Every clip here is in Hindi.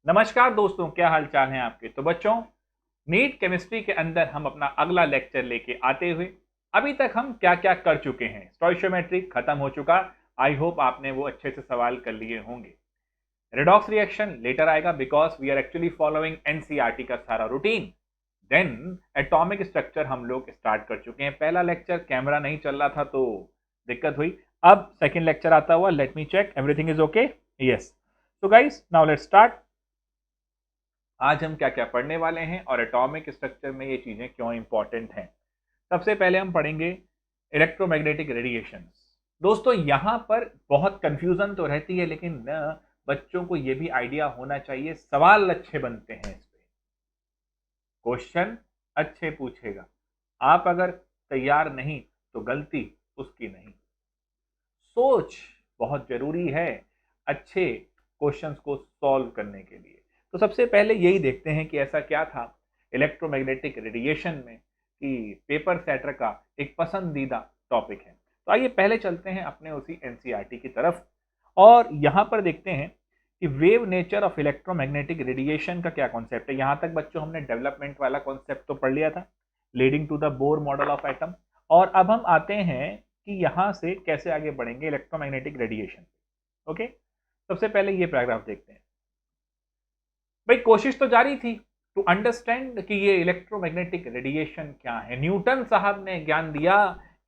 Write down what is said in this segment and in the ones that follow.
नमस्कार दोस्तों, क्या हाल चाल है आपके। तो बच्चों, नीट केमिस्ट्री के अंदर हम अपना अगला लेक्चर लेके आते हुए अभी तक हम क्या क्या कर चुके हैं। स्टोइशियोमेट्री खत्म हो चुका। आई होप आपने वो अच्छे से सवाल कर लिए होंगे। रेडॉक्स रिएक्शन लेटर आएगा because we are actually following NCERT का सारा रूटीन। देन एटॉमिक स्ट्रक्चर हम लोग स्टार्ट कर चुके हैं। पहला लेक्चर कैमरा नहीं चल रहा था तो दिक्कत हुई। अब सेकेंड लेक्चर आता हुआ, let me check everything is okay. Yes, so guys now let's start. आज हम क्या क्या पढ़ने वाले हैं और एटॉमिक स्ट्रक्चर में ये चीजें क्यों इंपॉर्टेंट हैं। सबसे पहले हम पढ़ेंगे इलेक्ट्रोमैग्नेटिक रेडिएशंस। दोस्तों, यहां पर बहुत कंफ्यूजन तो रहती है, लेकिन बच्चों को ये भी आइडिया होना चाहिए, सवाल अच्छे बनते हैं इस पे, क्वेश्चन अच्छे पूछेगा। आप अगर तैयार नहीं तो गलती उसकी नहीं। सोच बहुत जरूरी है अच्छे क्वेश्चंस को सॉल्व करने के लिए। तो सबसे पहले यही देखते हैं कि ऐसा क्या था इलेक्ट्रोमैग्नेटिक रेडिएशन में कि पेपर सेटर का एक पसंदीदा टॉपिक है। तो आइए पहले चलते हैं अपने उसी एनसीईआरटी की तरफ और यहां पर देखते हैं कि wave nature of electromagnetic radiation का क्या कॉन्सेप्ट है। यहां तक बच्चों हमने डेवलपमेंट वाला कॉन्सेप्ट तो पढ़ लिया था, leading to the Bohr model of atom. और अब हम आते हैं कि यहां से कैसे आगे बढ़ेंगे इलेक्ट्रोमैग्नेटिक रेडिएशन। ओके, सबसे पहले ये पैराग्राफ देखते हैं। भाई कोशिश तो जारी थी टू अंडरस्टैंड कि ये इलेक्ट्रोमैग्नेटिक रेडिएशन क्या है। न्यूटन साहब ने ज्ञान दिया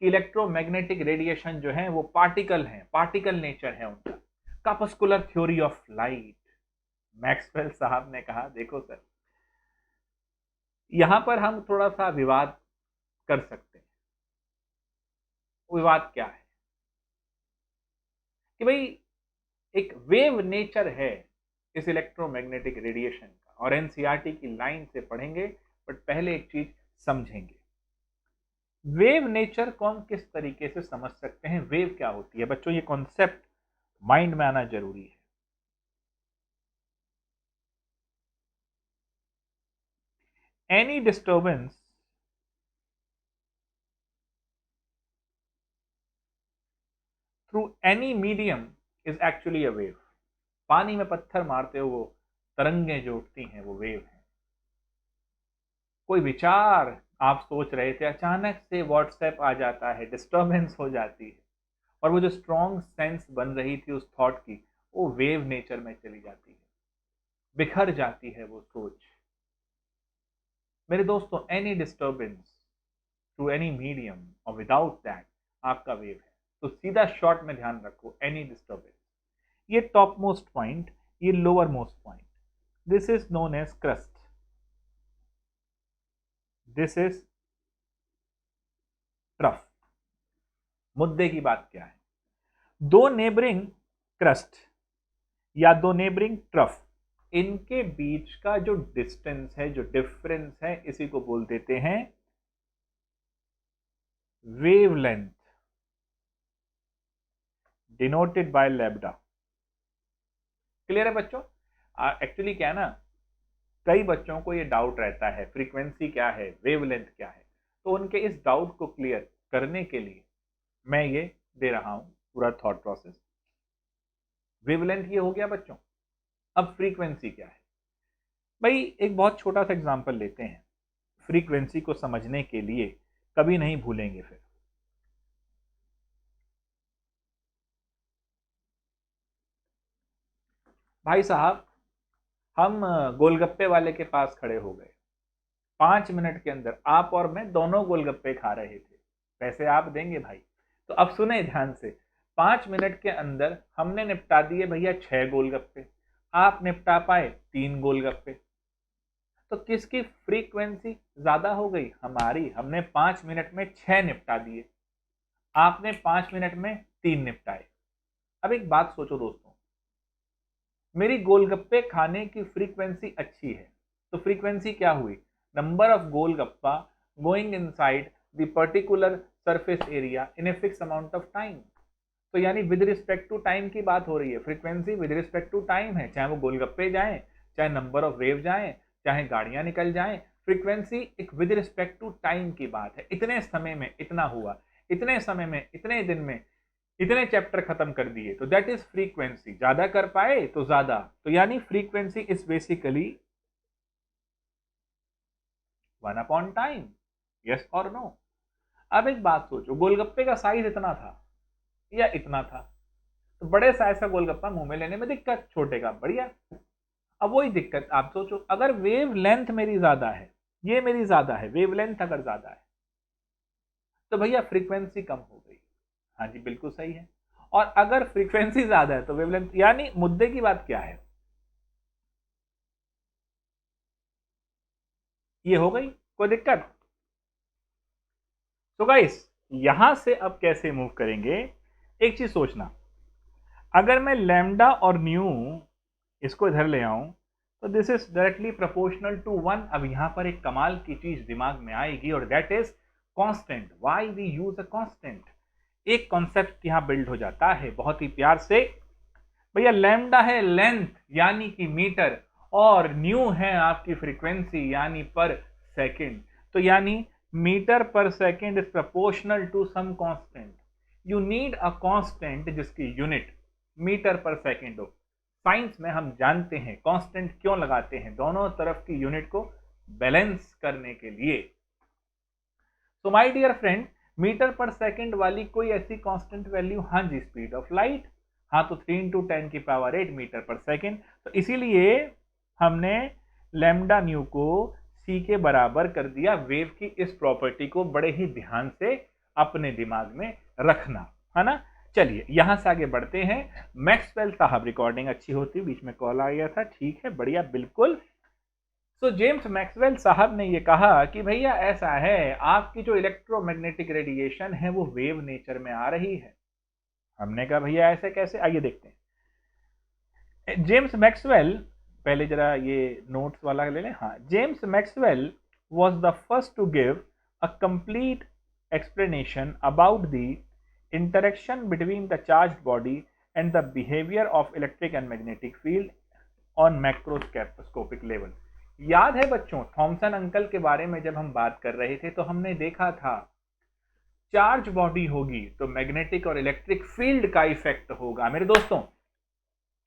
कि इलेक्ट्रोमैग्नेटिक रेडिएशन जो है वो पार्टिकल हैं, पार्टिकल नेचर है उनका। Corpuscular theory of light. Maxwell साहब ने कहा देखो सर, यहां पर हम थोड़ा सा विवाद कर सकते हैं। विवाद क्या है कि भाई एक वेव नेचर है इस इलेक्ट्रोमैग्नेटिक रेडिएशन का, और एनसीईआरटी की लाइन से पढ़ेंगे। बट पहले एक चीज समझेंगे, वेव नेचर को हम किस तरीके से समझ सकते हैं, वेव क्या होती है। बच्चों, ये कॉन्सेप्ट माइंड में आना जरूरी है। Any disturbance through any medium is actually a wave. पानी में पत्थर मारते हो वो तरंगें जो उठती हैं वो वेव है। कोई विचार आप सोच रहे थे, अचानक से व्हाट्सएप आ जाता है, डिस्टर्बेंस हो जाती है, और वो जो स्ट्रॉन्ग सेंस बन रही थी उस थॉट की, वो वेव नेचर में चली जाती है, बिखर जाती है वो सोच। मेरे दोस्तों, any disturbance through any medium और विदाउट दैट आपका वेव है। तो सीधा शॉर्ट में ध्यान रखो, एनी डिस्टर्बेंस। ये टॉप मोस्ट पॉइंट, ये lower most point, this is known as crest, this is trough. मुद्दे की बात क्या है, दो नेबरिंग क्रस्ट या दो नेबरिंग ट्रफ, इनके बीच का जो डिस्टेंस है, जो डिफरेंस है, इसी को बोल देते हैं wavelength, denoted by lambda. Clear है बच्चों। एक्चुअली क्या है ना, कई बच्चों को ये डाउट रहता है फ्रीक्वेंसी क्या है, वेवलेंथ क्या है। तो उनके इस डाउट को क्लियर करने के लिए मैं ये दे रहा हूं पूरा थॉट प्रोसेस। वेवलेंथ ये हो गया बच्चों। अब फ्रीक्वेंसी क्या है भाई, एक बहुत छोटा सा एग्जांपल लेते हैं फ्रीक्वेंसी को समझने के लिए, कभी नहीं भूलेंगे फिर। भाई साहब, हम गोलगप्पे वाले के पास खड़े हो गए। 5 मिनट के अंदर आप और मैं दोनों गोलगप्पे खा रहे थे। पैसे आप देंगे भाई। तो अब सुने ध्यान से, 5 मिनट के अंदर हमने निपटा दिए भैया 6 गोलगप्पे, आप निपटा पाए 3 गोलगप्पे। तो किसकी फ्रीक्वेंसी ज्यादा हो गई, हमारी। हमने 5 मिनट में 6 निपटा दिए, आपने 5 मिनट में 3 निपटाए। अब एक बात सोचो दोस्तों, मेरी गोलगप्पे खाने की फ्रीक्वेंसी अच्छी है, तो फ्रीक्वेंसी क्या हुई, number of golgappa going inside the particular surface area in a fix amount of time. तो यानी विद रिस्पेक्ट टू टाइम की बात हो रही है, frequency with respect to time है, चाहे वो गोलगप्पे जाएं, चाहे नंबर ऑफ वेव जाएं, चाहे गाड़ियां निकल जाएं, फ्रीक्वेंसी एक विद रिस्पेक्ट टू टाइम की बात है। इतने समय में इतना हुआ, इतने समय में, इतने दिन में इतने चैप्टर खत्म कर दिए, तो दैट इज फ्रीक्वेंसी। ज्यादा कर पाए तो ज्यादा, तो यानी फ्रीक्वेंसी इज बेसिकली 1/टाइम। यस और नो? अब एक बात सोचो, गोलगप्पे का साइज इतना था या इतना था, तो बड़े साइज का गोलगप्पा मुंह में लेने में दिक्कत, छोटे का बढ़िया। अब वही दिक्कत आप सोचो, अगर वेव लेंथ मेरी ज्यादा है, ये मेरी ज्यादा है, वेव लेंथ अगर ज्यादा है, तो भैया फ्रीक्वेंसी कम हो गई। हाँ जी बिल्कुल सही है। और अगर फ्रीक्वेंसी ज्यादा है तो वेवलेंथ, यानी मुद्दे की बात क्या है, ये हो गई कोई दिक्कत? तो गाइस यहां से अब कैसे मूव करेंगे, एक चीज सोचना, अगर मैं लैम्डा और न्यू इसको इधर ले आऊं, तो this is directly proportional to 1। अब यहां पर एक कमाल की चीज दिमाग में आएगी और that is constant. Why we use a constant? एक कॉन्सेप्ट यहां बिल्ड हो जाता है बहुत ही प्यार से। भैया लैम्डा है लेंथ यानी कि मीटर, और न्यू है आपकी फ्रीक्वेंसी यानी पर सेकंड। तो यानी metre per second is proportional to some constant. You need a constant जिसकी यूनिट मीटर पर सेकंड हो। साइंस में हम जानते हैं कांस्टेंट क्यों लगाते हैं, दोनों तरफ की यूनिट को बैलेंस करने के लिए। So my dear friend, metre per second वाली कोई ऐसी कांस्टेंट वैल्यू, हाँ जी स्पीड ऑफ लाइट, हाँ तो 3 इंटू 10⁸ मीटर पर सेकंड। तो इसीलिए हमने लैम्डा न्यू को सी के बराबर कर दिया। वेव की इस प्रॉपर्टी को बड़े ही ध्यान से अपने दिमाग में रखना, है ना। चलिए यहां से आगे बढ़ते हैं। मैक्सवेल साहब, रिकॉर्डिंग अच्छी होती, बीच में कॉल आ गया था, ठीक है बढ़िया बिल्कुल। तो जेम्स मैक्सवेल साहब ने ये कहा कि भैया ऐसा है, आपकी जो इलेक्ट्रोमैग्नेटिक रेडिएशन है वो वेव नेचर में आ रही है। हमने कहा भैया ऐसे कैसे, आइए देखते हैं। जेम्स मैक्सवेल, पहले जरा ये नोट्स वाला ले लें। हाँ, James Maxwell was the first to give a complete explanation about the interaction between the charged body and the behavior of electric and magnetic field on macroscopic level। याद है बच्चों, थॉमसन अंकल के बारे में जब हम बात कर रहे थे तो हमने देखा था चार्ज बॉडी होगी तो मैग्नेटिक और इलेक्ट्रिक फील्ड का इफेक्ट होगा। मेरे दोस्तों,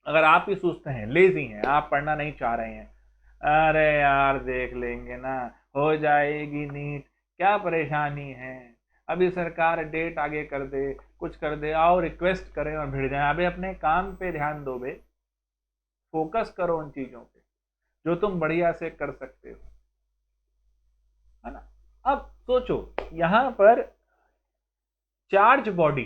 अगर आप ही सुस्त हैं, लेजी हैं, आप पढ़ना नहीं चाह रहे हैं, अरे यार देख लेंगे ना, हो जाएगी नीट, क्या परेशानी है, अभी सरकार डेट आगे कर दे, कुछ कर दे, आओ रिक्वेस्ट करें और भिड़ जाए। अभी अपने काम पे ध्यान दो बे, फोकस करो उन चीजों पे जो तुम बढ़िया से कर सकते हो, है ना। अब सोचो, यहां पर चार्ज बॉडी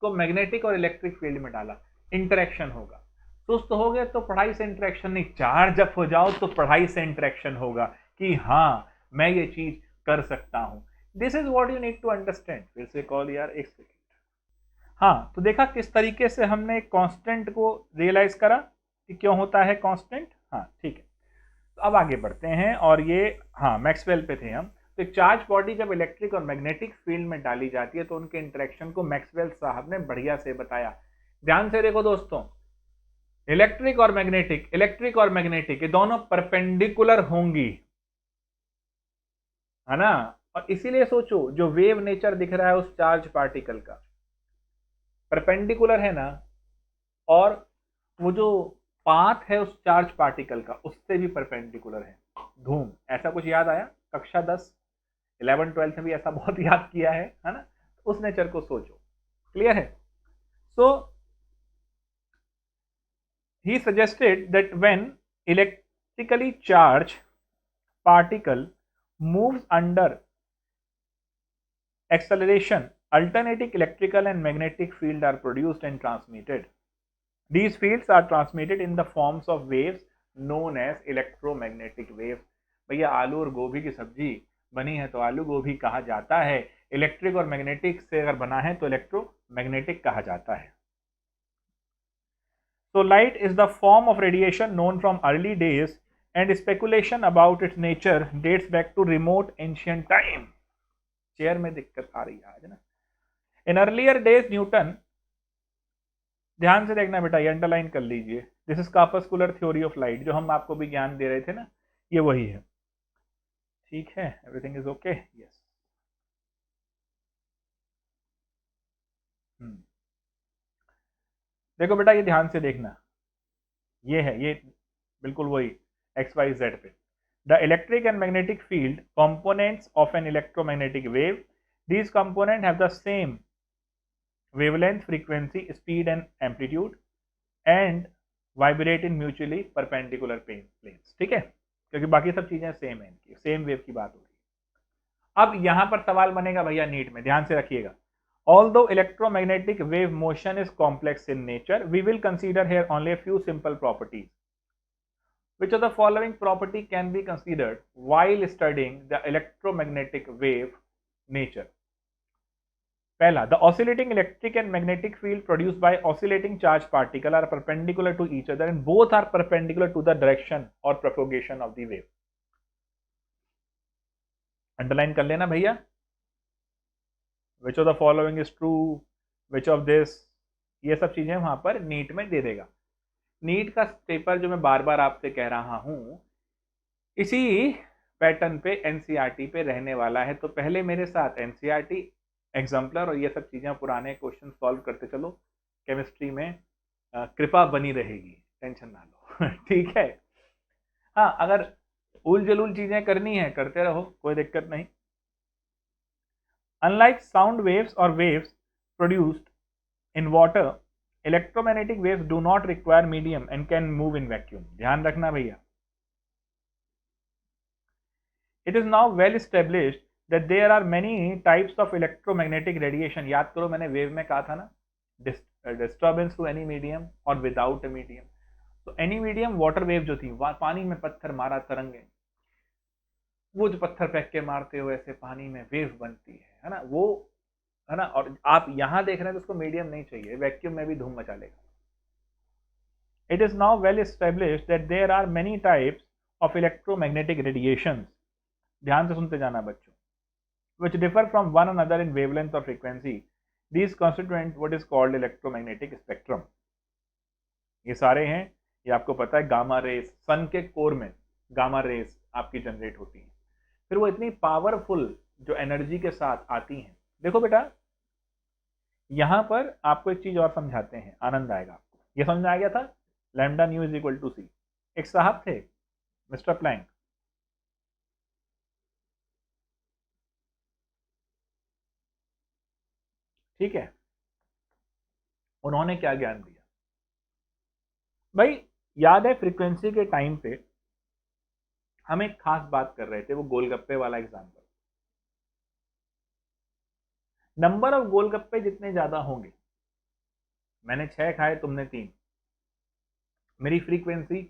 को मैग्नेटिक और इलेक्ट्रिक फील्ड में डाला, इंटरेक्शन होगा। सुस्त हो गए तो पढ़ाई से इंटरेक्शन नहीं, चार्ज अप हो जाओ तो पढ़ाई से इंटरेक्शन होगा कि हाँ मैं ये चीज कर सकता हूं। This is what you need to understand. फिर से कॉल यार, एक सेकेंड। हाँ, तो देखा किस तरीके से हमने कांस्टेंट को रियलाइज करा कि क्यों होता है कांस्टेंट। हाँ ठीक है, तो अब आगे बढ़ते हैं। और ये, हाँ मैक्सवेल पे थे हम। तो एक चार्ज बॉडी जब इलेक्ट्रिक और मैग्नेटिक फील्ड में डाली जाती है तो उनके इंटरेक्शन को मैक्सवेल साहब ने बढ़िया से बताया। ध्यान से देखो दोस्तों, इलेक्ट्रिक और मैग्नेटिक ये दोनों परपेंडिकुलर होंगी, है ना। और इसीलिए सोचो, जो वेव नेचर दिख रहा है उस चार्ज पार्टिकल का परपेंडिकुलर है ना, और वो जो पाथ है उस चार्ज पार्टिकल का उससे भी परपेंडिकुलर है। धूम, ऐसा कुछ याद आया? कक्षा 10 11 12 में भी ऐसा बहुत याद किया है ना। उस नेचर को सोचो, क्लियर है। सो he suggested that when electrically charged particle moves under acceleration, alternating electrical and magnetic field are produced and transmitted. These fields are transmitted in the forms of waves known as electromagnetic waves। भैया आलू और गोभी की सब्जी बनी है तो आलू गोभी कहा जाता है, इलेक्ट्रिक और मैग्नेटिक से अगर बना है तो इलेक्ट्रोमैग्नेटिक कहा जाता है। So light is the form of radiation known from early days and speculation about its nature dates back to remote ancient time। Chair में दिक्कत आ रही है आज ना। In earlier days न्यूटन, ध्यान से देखना बेटा, ये अंडरलाइन कर लीजिए, this is corpuscular theory of light, जो हम आपको भी ज्ञान दे रहे थे ना, ये वही है। ठीक है, एवरीथिंग इज ओके, यस। देखो बेटा ये ध्यान से देखना, ये है, ये बिल्कुल वही एक्स वाई जेड पे। The electric and magnetic field components of an electromagnetic wave, these components have the same wavelength, frequency, speed and amplitude and vibrate in mutually perpendicular planes। ठीक है, क्योंकि बाकी सब चीजें सेम है, इनकी सेम वेव की बात हो रही है। अब यहां पर सवाल बनेगा भैया नीट में, ध्यान से रखिएगा। Although electromagnetic wave motion is complex in nature, we will consider here only a few simple properties. Which of the following property can be considered while studying the electromagnetic wave nature? पहला, the oscillating electric and magnetic field produced by oscillating charged particle are perpendicular to each other and both are perpendicular to the direction or propagation of the wave। Underline कर लेना भैया। which of the following is true, which of this, ये सब चीजें वहां पर नीट में दे देगा। नीट का पेपर जो मैं बार बार आपसे कह रहा हूं, इसी पैटर्न पे एनसीईआरटी पे रहने वाला है, तो पहले मेरे साथ एनसीईआरटी एग्जाम्पलर और ये सब चीज़ें पुराने क्वेश्चन सॉल्व करते चलो, केमिस्ट्री में कृपा बनी रहेगी, टेंशन ना लो। ठीक है, हाँ अगर उल जलूल चीज़ें करनी है करते रहो, कोई दिक्कत नहीं। अनलाइक साउंड वेव्स और waves produced in water, electromagnetic waves do not require medium and can move in vacuum. ध्यान रखना भैया। It is now well established that there are many types of electromagnetic radiation। याद करो मैंने वेव में कहा था ना, डिस्टर्बेंस टू एनी मीडियम और विदाउट ए मीडियम। तो एनी मीडियम वाटर वेव जो थी, पानी में पत्थर मारा तरंगे, वो जो पत्थर फेंक के मारते हो ऐसे पानी में वेव बनती है ना, वो है ना। और आप यहां देख रहे हैं तो उसको मीडियम नहीं चाहिए, वैक्यूम में भी धूम मचा लेगा। It is now well established that there are many types of electromagnetic radiation. ध्यान से सुनते जाना बच्चों। which differ from one another in wavelength or frequency, these constituent what is called electromagnetic spectrum। ये सारे हैं, ये आपको पता है, गामा रेस, सन के कोर में गामा रेस आपकी जनरेट होती है, फिर वो इतनी पावरफुल जो एनर्जी के साथ आती हैं। देखो बेटा यहां पर आपको एक चीज और समझाते हैं, आनंद आएगा आपको। ये समझ में आ गया था, lambda nu is equal to c. एक साहब थे मिस्टर प्लैंक, ठीक है, उन्होंने क्या ज्ञान दिया भाई, याद है फ्रीक्वेंसी के टाइम पे हम एक खास बात कर रहे थे, वो गोलगप्पे वाला एग्जांपल। नंबर ऑफ गोलगप्पे जितने ज्यादा होंगे, मैंने 6 खाए तुमने 3, मेरी फ्रीक्वेंसी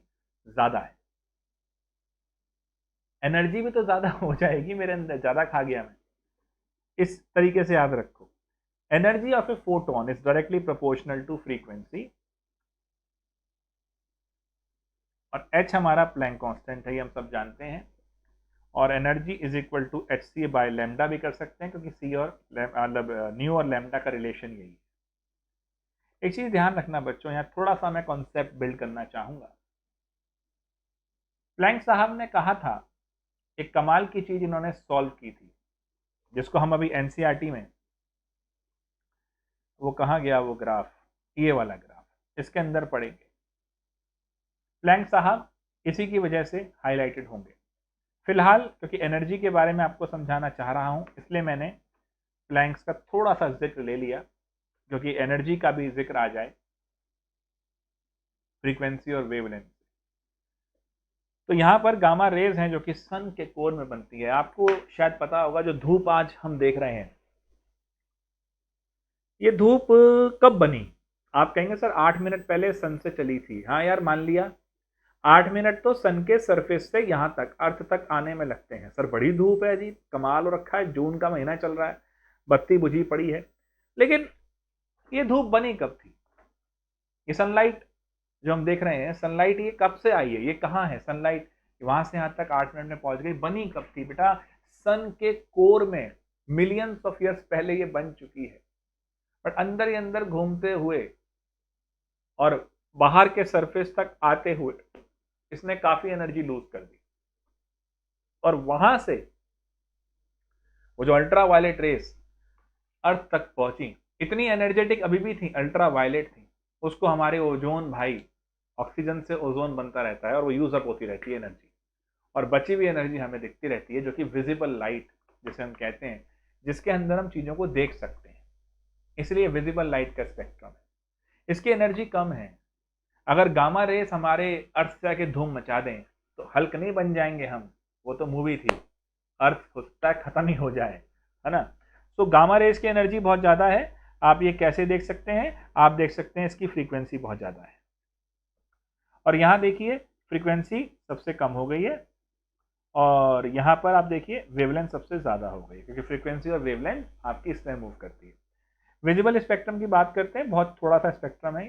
ज्यादा है, एनर्जी भी तो ज्यादा हो जाएगी मेरे अंदर, ज्यादा खा गया मैं। इस तरीके से याद रखो, energy of a photon is directly proportional to frequency, और h हमारा प्लैंक कांस्टेंट है, ये हम सब जानते हैं। और energy is equal to H C by lambda भी कर सकते हैं, क्योंकि सी और मतलब न्यू और लैम्डा का रिलेशन यही है। एक चीज ध्यान रखना बच्चों, यहाँ थोड़ा सा मैं कॉन्सेप्ट बिल्ड करना चाहूंगा। प्लैंक साहब ने कहा था, एक कमाल की चीज इन्होंने सॉल्व की थी, जिसको हम अभी एनसीईआरटी में, वो कहाँ गया वो ग्राफ, ये वाला ग्राफ, इसके अंदर पढ़ेंगे। प्लैंक साहब इसी की वजह से हाईलाइटेड होंगे। फिलहाल क्योंकि एनर्जी के बारे में आपको समझाना चाह रहा हूं, इसलिए मैंने प्लैंक्स का थोड़ा सा जिक्र ले लिया, क्योंकि एनर्जी का भी जिक्र आ जाए फ्रीक्वेंसी और वेवलेंथ। तो यहाँ पर गामा रेज हैं जो कि सन के कोर में बनती है। आपको शायद पता होगा, जो धूप आज हम देख रहे हैं, ये धूप कब बनी? आप कहेंगे सर 8 मिनट पहले सन से चली थी। हाँ यार मान लिया, 8 मिनट तो सन के सरफेस से यहाँ तक अर्थ तक आने में लगते हैं। सर बड़ी धूप है जी, कमाल हो रखा है, जून का महीना चल रहा है, बत्ती बुझी पड़ी है। लेकिन ये धूप बनी कब थी? ये सनलाइट जो हम देख रहे हैं, सनलाइट ये कब से आई है, ये कहाँ है सनलाइट? वहां से यहाँ तक 8 मिनट में पहुंच गई। बनी कब थी बेटा? सन के कोर में मिलियंस ऑफ ईयर्स पहले ये बन चुकी है, बट अंदर ही अंदर घूमते हुए और बाहर के सरफेस तक आते हुए इसने काफी एनर्जी लूज कर दी, और वहां से वो जो अल्ट्रा वायलेट रेस अर्थ तक पहुंची, इतनी एनर्जेटिक अभी भी थी, अल्ट्रा वायलेट थी, उसको हमारे ओजोन भाई, ऑक्सीजन से ओजोन बनता रहता है और वो यूज अप होती रहती है एनर्जी, और बची हुई एनर्जी हमें दिखती रहती है, जो कि विजिबल लाइट जिसे हम कहते हैं, जिसके अंदर हम चीजों को देख सकते हैं, इसलिए विजिबल लाइट का स्पेक्ट्रम है। इसकी एनर्जी कम है। अगर गामा रेस हमारे अर्थ से आके धूम मचा दें तो हल्क नहीं बन जाएंगे हम, वो तो मूवी थी, अर्थ हो सकता है खत्म ही हो जाए, है ना। तो गामा रेस की एनर्जी बहुत ज़्यादा है। आप ये कैसे देख सकते हैं? आप देख सकते हैं इसकी फ्रीक्वेंसी बहुत ज़्यादा है, और यहाँ देखिए फ्रीक्वेंसी सबसे कम हो गई है, और यहाँ पर आप देखिए वेवलेंथ सबसे ज़्यादा हो गई, क्योंकि फ्रीक्वेंसी और वेवलेंथ आपकी इस तरह मूव करती है। विजिबल स्पेक्ट्रम की बात करते हैं, बहुत थोड़ा सा स्पेक्ट्रम है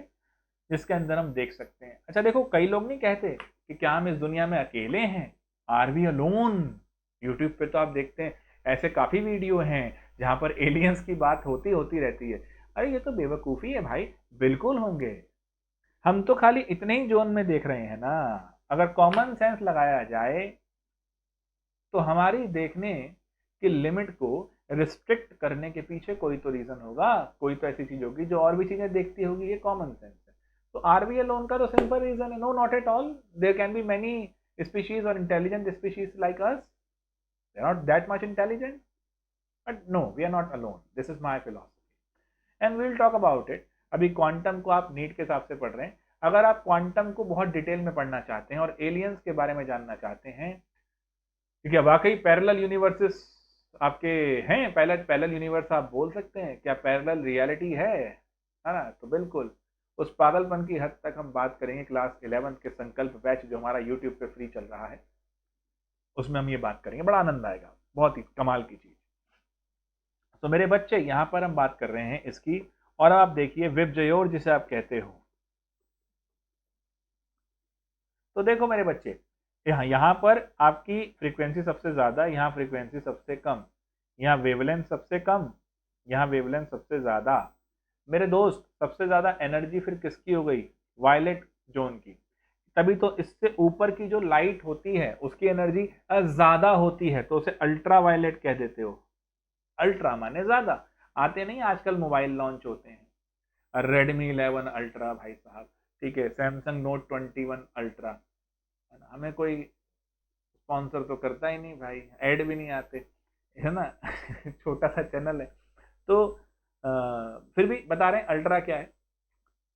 जिसके अंदर हम देख सकते हैं। अच्छा देखो, कई लोग नहीं कहते कि क्या हम इस दुनिया में अकेले हैं, आर वी अलोन। यूट्यूब पे तो आप देखते हैं ऐसे काफ़ी वीडियो हैं जहाँ पर एलियंस की बात होती होती रहती है। अरे ये तो बेवकूफ़ी है भाई, बिल्कुल होंगे। हम तो खाली इतने ही जोन में देख रहे हैं ना। अगर कॉमन सेंस लगाया जाए तो हमारी देखने की लिमिट को रिस्ट्रिक्ट करने के पीछे कोई तो रीजन होगा, कोई तो ऐसी चीज होगी जो और भी चीजें देखती होगी, ये कॉमन सेंस है। तो आरवी अलोन का तो सिंपल रीजन है, no not at all, there can be many species और intelligent species like us, they are not that much intelligent, but no we are not alone, this is my philosophy and we will talk about it. अभी क्वांटम को आप नीट के हिसाब से पढ़ रहे हैं, अगर आप क्वांटम को बहुत डिटेल में पढ़ना चाहते हैं और एलियंस के बारे में जानना चाहते हैं, क्योंकि वाकई पैरेलल यूनिवर्सेस आपके हैं, पैरेलल पैरेलल यूनिवर्स आप बोल सकते हैं, क्या पैरेलल रियलिटी है ना। तो बिल्कुल उस पागलपन की हद तक हम बात करेंगे क्लास 11 के संकल्प बैच जो हमारा यूट्यूब पे फ्री चल रहा है, उसमें हम ये बात करेंगे, बड़ा आनंद आएगा, बहुत ही कमाल की चीज। तो मेरे बच्चे यहाँ पर हम बात कर रहे हैं इसकी, और आप देखिए विबजयोर जिसे आप कहते हो, तो देखो मेरे बच्चे, यहाँ पर आपकी फ्रीक्वेंसी सबसे ज्यादा, यहाँ फ्रीक्वेंसी सबसे कम, यहाँ वेवलेंथ सबसे कम, यहाँ वेवलेंथ सबसे ज्यादा। मेरे दोस्त सबसे ज्यादा एनर्जी फिर किसकी हो गई? वायलेट जोन की। तभी तो इससे ऊपर की जो लाइट होती है उसकी एनर्जी ज्यादा होती है, तो उसे अल्ट्रा वायलेट कह देते हो। अल्ट्रा माने ज्यादा। आते नहीं आजकल मोबाइल लॉन्च होते हैं, रेडमी 11 अल्ट्रा भाई साहब, ठीक है, सैमसंग नोट 21 अल्ट्रा, है ना, हमें कोई स्पॉन्सर तो करता ही नहीं भाई, ऐड भी नहीं आते, है ना। छोटा सा चैनल है, तो फिर भी बता रहे हैं अल्ट्रा क्या है।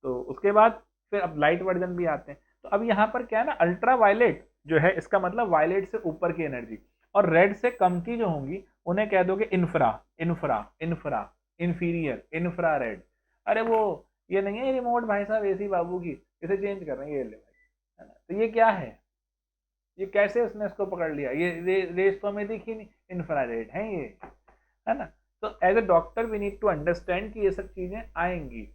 तो उसके बाद फिर अब लाइट वर्जन भी आते हैं। तो अब यहाँ पर क्या है ना, अल्ट्रा वायलेट जो है इसका मतलब वायलेट से ऊपर की एनर्जी, और रेड से कम की जो होंगी उन्हें कह दोगे infra, infra, infra, inferior, infra red. अरे वो ये नहीं है रिमोट भाई साहब एसी बाबू की, इसे चेंज कर रहे हैं, ये ले भाई, है ना। तो ये क्या है, ये कैसे उसने इसको पकड़ लिया, ये रेस तो हमें दिखी नहीं, इंफ्रारेड है ये, है ना। तो as a doctor we need to understand कि ये सब चीजें आएंगी।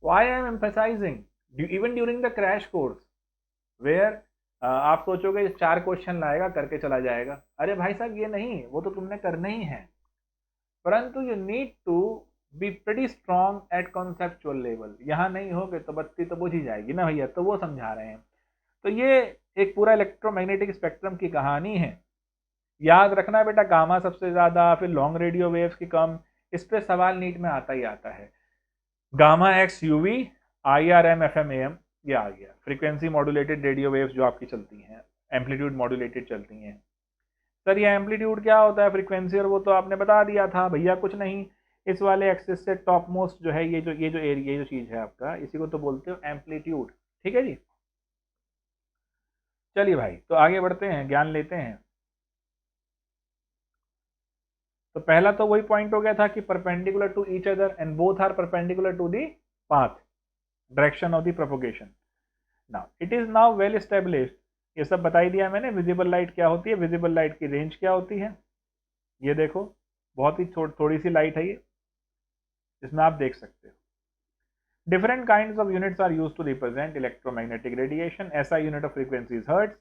Why I am emphasizing even during the crash course where आप सोचोगे 4 क्वेश्चन लाएगा करके चला जाएगा, अरे भाई साहब ये नहीं, वो तो तुमने करना ही है, परंतु you need to be pretty strong at conceptual level. यहाँ नहीं होगे तो बत्ती तो बुझ ही जाएगी ना भैया, तो वो समझा रहे हैं। तो ये एक पूरा इलेक्ट्रोमैग्नेटिक स्पेक्ट्रम की कहानी है। याद रखना बेटा, गामा सबसे ज्यादा, फिर लॉन्ग रेडियो वेव्स की कम, इस पे सवाल नीट में आता ही आता है। Gamma X UV, I R M F M A M, ये आ गया फ्रीक्वेंसी मॉड्यूलेटेड रेडियो वेव्स जो आपकी चलती हैं, एम्पलीट्यूड मॉड्यूलेटेड चलती हैं। सर ये एम्पलीट्यूड क्या होता है, फ्रीक्वेंसी, और वो तो आपने बता दिया था भैया, कुछ नहीं, इस वाले एक्सिस से टॉप मोस्ट जो है, ये जो एरिया, ये जो चीज है आपका, इसी को तो बोलते हो एम्पलीट्यूड, ठीक है जी। चलिए भाई, तो आगे बढ़ते हैं, ज्ञान लेते हैं। तो पहला तो वही पॉइंट हो गया था कि perpendicular to each other and both are perpendicular to the path, direction of the propagation. Now it is now well established, ये सब बता ही दिया मैंने, विजिबल लाइट क्या होती है, विजिबल लाइट की रेंज क्या होती है, ये देखो, बहुत ही थोड़ी सी लाइट है ये, इसमें आप देख सकते हो। Different kinds of units are used to represent electromagnetic radiation, ऐसा unit of frequency is hertz,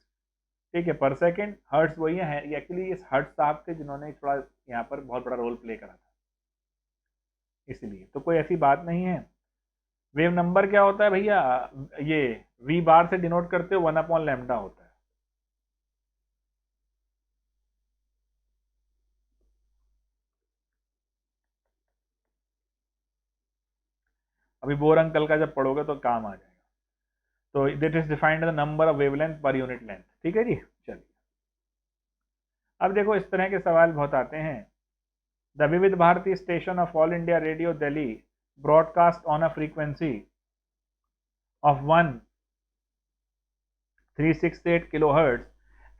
ठीक है, पर सेकंड। हर्ट्ज वही है, एक्चुअली इस हर्ट्ज साहब थे जिन्होंने थोड़ा यहाँ पर बहुत बड़ा रोल प्ले करा था, इसलिए तो कोई ऐसी बात नहीं है। वेव नंबर क्या होता है भैया, ये वी बार से डिनोट करते हो 1/λ होता है। अभी बोर अंकल का जब पढ़ोगे तो काम आ जाएगा। तो this is defined the number of wavelength per unit length. ठीक है जी, चलिए अब देखो इस तरह के सवाल बहुत आते हैं। The Vividh Bharati station of all India radio Delhi broadcast on a frequency of 1368 kilohertz.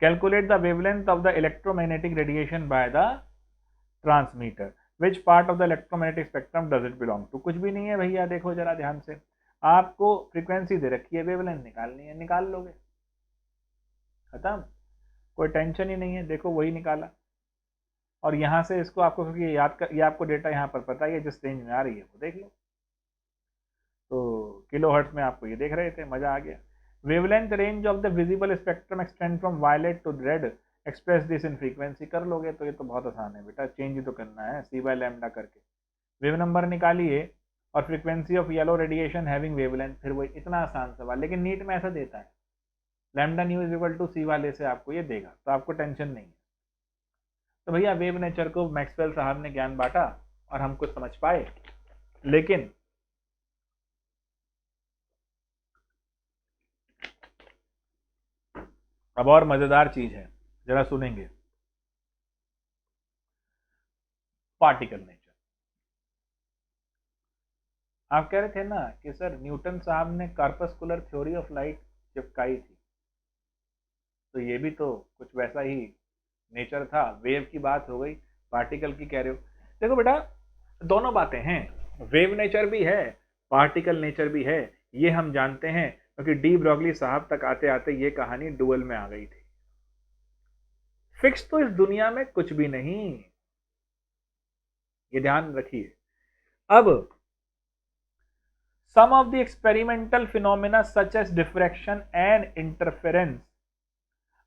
Calculate the wavelength of the electromagnetic radiation by the transmitter. Which part of the electromagnetic spectrum does it belong to? कुछ भी नहीं है भैया, देखो जरा ध्यान से, आपको फ्रीक्वेंसी दे रखी है, वेवलेंथ निकालनी है, निकाल लोगे, खत्म, कोई टेंशन ही नहीं है। देखो वही निकाला, और यहाँ से इसको आपको क्योंकि याद कर, ये आपको डेटा यहाँ पर पता ही है, जिस रेंज में आ रही है वो देख लो। तो किलो हर्ट्ज में आपको ये देख रहे थे, मजा आ गया। Wavelength range of the visible spectrum extend from violet to red, express this in frequency. कर लोगे तो ये तो बहुत आसान है बेटा, चेंज ही तो करना है सी बाय लैम्डा करके। वेव नंबर निकालिए और frequency of yellow radiation having wavelength, फिर वो इतना आसान सवाल, लेकिन नीट में ऐसा देता है lambda nu is equal to c वाले से आपको ये देगा, तो आपको टेंशन नहीं है। तो भैया वेव नेचर को मैक्सवेल साहब ने ज्ञान बांटा और हम कुछ समझ पाए, लेकिन अब और मजेदार चीज है, जरा सुनेंगे। पार्टिकल नेचर, आप कह रहे थे ना कि सर न्यूटन साहब ने कार्पस्कुलर थ्योरी ऑफ लाइट चिपकाई थी, तो ये भी तो कुछ वैसा ही नेचर था। वेव की बात हो गई, पार्टिकल की कह रहे हो। देखो बेटा दोनों बातें हैं, वेव नेचर भी है, पार्टिकल नेचर भी है, ये हम जानते हैं, क्योंकि डी ब्रॉगली साहब तक आते आते ये कहानी डुअल में आ गई थी। फिक्स तो इस दुनिया में कुछ भी नहीं, ये ध्यान रखिए। अब some of the experimental phenomena such as diffraction and interference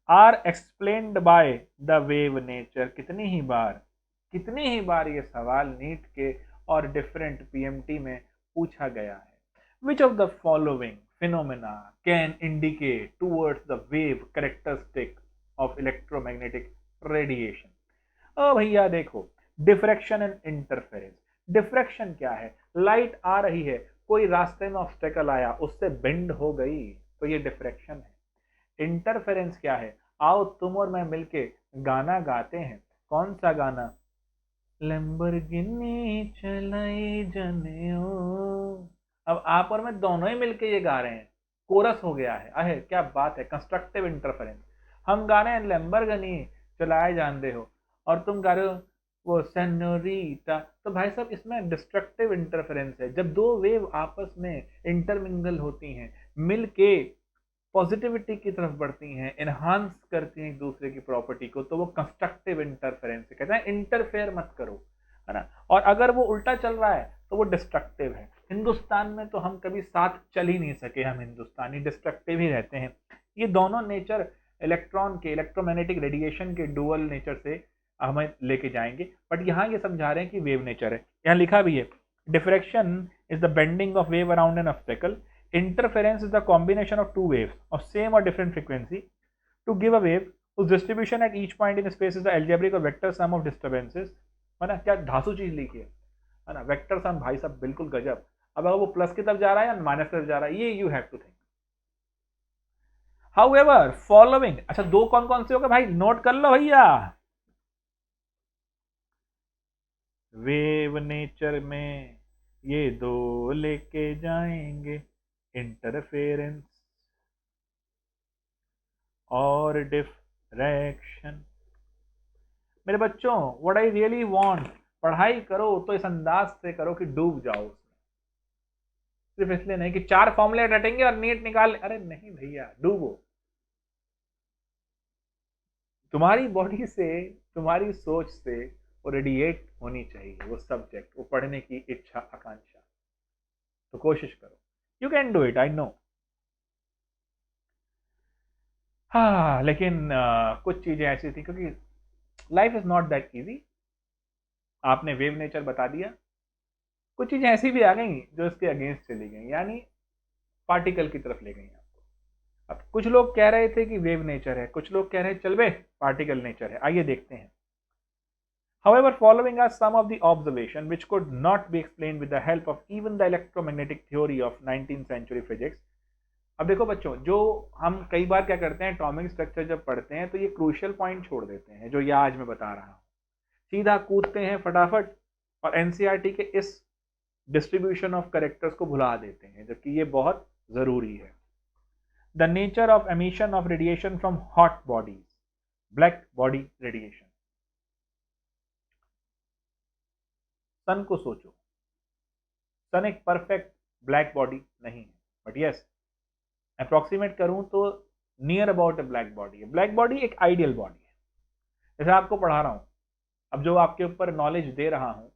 are explained by the wave nature। कितनी ही बार ये सवाल नीट के और डिफरेंट पीएमटी में पूछा गया है। which of the following phenomena can indicate towards the wave characteristic of electromagnetic radiation? ओ भैया देखो, डिफ्रैक्शन एंड इंटरफेरेंस। डिफ्रैक्शन क्या है? लाइट आ रही है, कोई रास्ते में ऑब्स्टेकल आया, उससे बेंड हो गई, तो ये डिफ्रैक्शन है। इंटरफेरेंस क्या है? आओ तुम और मैं मिलके गाना गाते हैं, कौन सा गाना? लैम्बोर्गिनी चलाई जनेओ। अब आप और मैं दोनों ही मिलके ये गा रहे हैं, कोरस हो गया है। अहे क्या बात है, कंस्ट्रक्टिव इंटरफेरेंस। हम गा रहे हैं लैम्बोर्गिनी चलाए जानते हो, और तुम गा रहे हो वो सेनोरिटा। तो भाई साहब इसमें डिस्ट्रक्टिव इंटरफेरेंस है। जब दो वेव आपस में इंटरमिंगल होती हैं, मिलके पॉजिटिविटी की तरफ बढ़ती हैं, एनहांस करती हैं एक दूसरे की प्रॉपर्टी को, तो वो कंस्ट्रक्टिव इंटरफेरेंस कहते हैं। इंटरफेयर मत करो, है ना। और अगर वो उल्टा चल रहा है तो वो डिस्ट्रक्टिव है। हिंदुस्तान में तो हम कभी साथ चल ही नहीं सके, हम हिंदुस्तानी डिस्ट्रक्टिव ही रहते हैं। ये दोनों नेचर इलेक्ट्रॉन के, इलेक्ट्रोमैग्नेटिक रेडिएशन के डुअल नेचर से हमें लेके जाएंगे, बट यहाँ ये समझा रहे हैं कि वेव नेचर है। यहाँ लिखा भी है, diffraction is the bending of wave around an obstacle. Interference is the combination of two waves of same or different frequency to give a wave whose distribution at each point in space is the algebraic or vector sum of disturbances। है ना, क्या धासु चीज लिखी है ना, वेक्टर सम। भाई साहब बिल्कुल गजब। अब अगर वो प्लस की तरफ जा रहा है या माइनस की तरफ जा रहा है, ये you have to think. However following, अच्छा दो कौन कौन से होगा भाई, नोट कर लो भैया। वेव नेचर में ये दो लेके जाएंगे, इंटरफेरेंस और डिफ्रैक्शन। मेरे बच्चों व्हाट आई रियली वांट, पढ़ाई करो तो इस अंदाज से करो कि डूब जाओ उसमें। सिर्फ इसलिए नहीं कि 4 फॉर्मूले रटेंगे और नीट निकाल, अरे नहीं भैया, डूबो। तुम्हारी बॉडी से, तुम्हारी सोच से वो रेडिएट होनी चाहिए वो सब्जेक्ट, वो पढ़ने की इच्छा आकांक्षा। तो कोशिश करो, you can do it, I know. हाँ लेकिन कुछ चीजें ऐसी थी, क्योंकि life is not that easy. आपने वेव नेचर बता दिया, कुछ चीजें ऐसी भी आ गई जो इसके अगेंस्ट चली गई, यानी पार्टिकल की तरफ ले गई आपको। अब कुछ लोग कह रहे थे कि वेव नेचर है, कुछ लोग कह रहे हैं चल बे पार्टिकल नेचर है। आइए देखते हैं। However, following are some of the observations which could not be explained with the help of even the electromagnetic theory of 19th century physics. अब देखो बच्चों, जो हम कई बार क्या करते हैं, एटॉमिक स्ट्रक्चर जब पढ़ते हैं तो ये क्रूशियल पॉइंट छोड़ देते हैं, जो ये आज मैं बता रहा हूँ, सीधा कूदते हैं फटाफट और एनसीईआरटी के इस डिस्ट्रीब्यूशन ऑफ कैरेक्टर्स को भुला देते हैं, जबकि ये बहुत जरूरी है। The nature of emission of radiation from hot bodies, black body radiation. Sun को सोचो, सन एक परफेक्ट ब्लैक बॉडी नहीं है, बट यस अप्रोक्सीमेट करूं तो near about a black body है। ब्लैक बॉडी एक आइडियल बॉडी है। जैसे आपको पढ़ा रहा हूं, अब जो आपके ऊपर नॉलेज दे रहा हूं,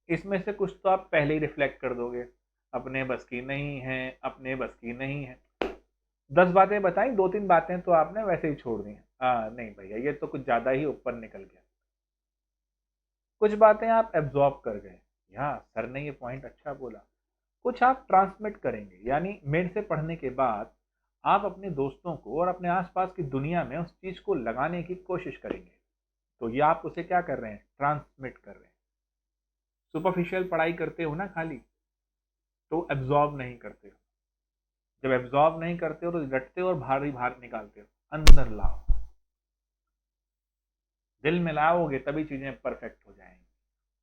इसमें से कुछ तो आप पहले ही रिफ्लेक्ट कर दोगे, अपने बस की नहीं है, अपने बस की नहीं है। 10 बातें बताई, 2-3 बातें तो आपने वैसे ही छोड़ दी। नहीं भैया, ये तो कुछ ज्यादा ही ऊपर निकल गया। कुछ बातें आप एब्जॉर्ब कर गए, हाँ सर ने ये पॉइंट अच्छा बोला। कुछ आप ट्रांसमिट करेंगे, यानी मेरे से पढ़ने के बाद आप अपने दोस्तों को और अपने आसपास की दुनिया में उस चीज को लगाने की कोशिश करेंगे। तो ये आप उसे क्या कर रहे हैं, ट्रांसमिट कर रहे हैं। सुपरफिशियल पढ़ाई करते हो ना खाली, तो एब्जॉर्ब नहीं करते हो। जब एब्जॉर्ब नहीं करते हो तो रटते हो और बाहर निकालते हो, अंदर लाओ। दिल में लाओगे तभी चीजें परफेक्ट हो जाएंगी,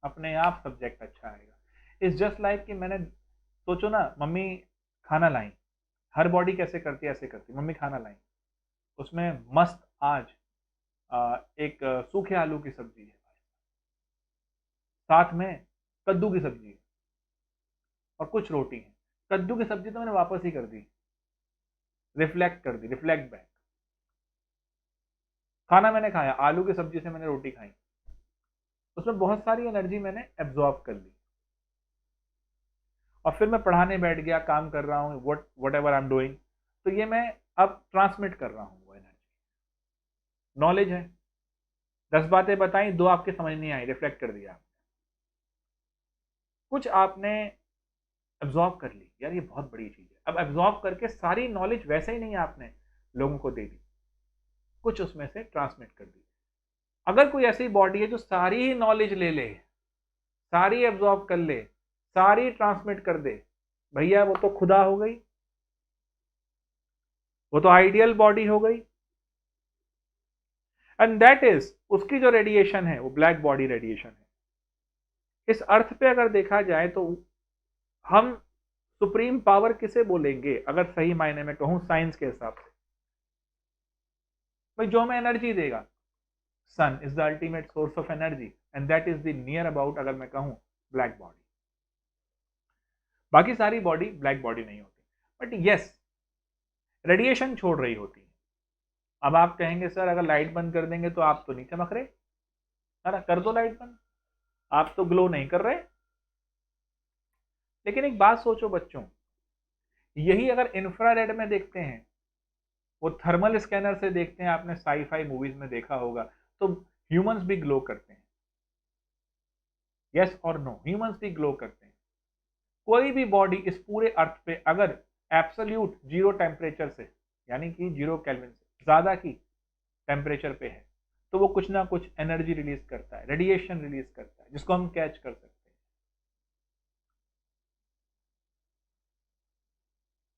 अपने आप सब्जेक्ट अच्छा आएगा। इट्स जस्ट लाइक कि मैंने सोचो ना, मम्मी खाना लाई, हर बॉडी कैसे करती है ऐसे करती, मम्मी खाना लाई, उसमें मस्त आज एक सूखे आलू की सब्जी है, साथ में कद्दू की सब्जी है और कुछ रोटी है। कद्दू की सब्जी तो मैंने वापस ही कर दी, रिफ्लेक्ट कर दी, रिफ्लेक्ट बैक। खाना मैंने खाया, आलू की सब्जी से मैंने रोटी खाई, उसमें बहुत सारी एनर्जी मैंने एब्जॉर्ब कर ली, और फिर मैं पढ़ाने बैठ गया, काम कर रहा हूँ, what ever I am doing, तो ये मैं अब ट्रांसमिट कर रहा हूँ वो एनर्जी। नॉलेज है, 10 बातें बताई, 2 आपके समझ नहीं आई, रिफ्लेक्ट कर दिया। कुछ आपने एब्जॉर्ब कर ली, यार ये बहुत बड़ी चीज है। अब एब्जॉर्ब करके सारी नॉलेज वैसे ही नहीं आपने लोगों को दे दी, कुछ उसमें से ट्रांसमिट कर दी। अगर कोई ऐसी बॉडी है जो सारी ही नॉलेज ले ले, सारी एब्जॉर्ब कर ले, सारी ट्रांसमिट कर दे, भैया वो तो खुदा हो गई, वो तो आइडियल बॉडी हो गई। एंड दैट इज, उसकी जो रेडिएशन है वो ब्लैक बॉडी रेडिएशन है। इस अर्थ पे अगर देखा जाए तो हम सुप्रीम पावर किसे बोलेंगे, अगर सही मायने में कहूं साइंस के हिसाब से, भाई जो हमें एनर्जी देगा। Sun is the ultimate source of energy and that is the near about, अगर मैं कहूं, ब्लैक बॉडी। बाकी सारी बॉडी ब्लैक बॉडी नहीं होती, बट यस रेडिएशन छोड़ रही होती है। अब आप कहेंगे सर अगर लाइट बंद कर देंगे तो आप तो नहीं चमक रहे, अरे कर दो लाइट बंद, आप तो ग्लो नहीं कर रहे। लेकिन एक बात सोचो बच्चों, यही अगर इंफ्रारेड में देखते हैं, वो थर्मल स्कैनर से देखते हैं, आपने साई-फाई मूवीज में देखा होगा, तो ह्यूमंस भी ग्लो करते हैं। यस और नो, ह्यूमंस भी ग्लो करते हैं। कोई भी बॉडी इस पूरे अर्थ पे अगर एब्सोल्यूट 0 टेम्परेचर से, यानी कि 0 केल्विन से ज्यादा की टेम्परेचर पे है, तो वो कुछ ना कुछ एनर्जी रिलीज करता है, रेडिएशन रिलीज करता है, जिसको हम कैच कर सकते हैं।